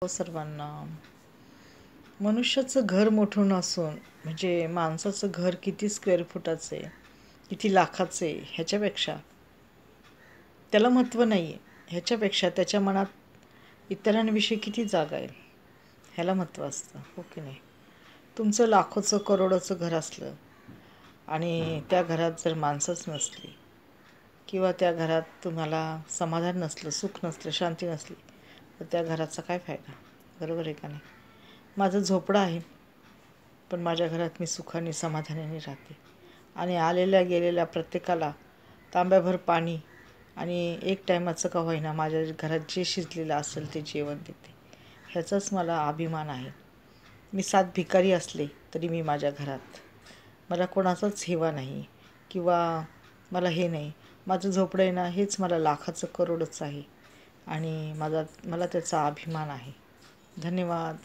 हो सर्वांना. मनुष्याचं घर मोठं नसून म्हणजे माणसाचं घर किती स्क्वेअर फुटाचं आहे, किती लाखाचं आहे, ह्याच्यापेक्षा त्याला महत्त्व नाही आहे, ह्याच्यापेक्षा त्याच्या मनात इतरांविषयी किती जागा आहे ह्याला महत्त्व असतं, हो की नाही. तुमचं लाखोचं करोडोचं घर असलं आणि त्या घरात जर माणसंच नसली किंवा त्या घरात तुम्हाला समाधान नसलं, सुख नसलं, शांती नसली, तर त्या घराचा काय फायदा. बरोबर आहे का नाही. माझं झोपडं आहे, पण माझ्या घरात मी सुखाने समाधानाने राहते आणि आलेल्या गेलेल्या प्रत्येकाला तांब्याभर पाणी आणि एक टायमाचं का होईना माझ्या घरात जे शिजलेलं असेल ते जेवण देते. ह्याचाच मला अभिमान आहे. मी 7 भिकारी असले तरी मी माझ्या घरात, मला कोणाचाच हेवा नाही किंवा मला हे नाही. माझं झोपडं आहे ना, हेच मला लाखाचं करोडच आहे आणि मला त्याचा अभिमान आहे. धन्यवाद.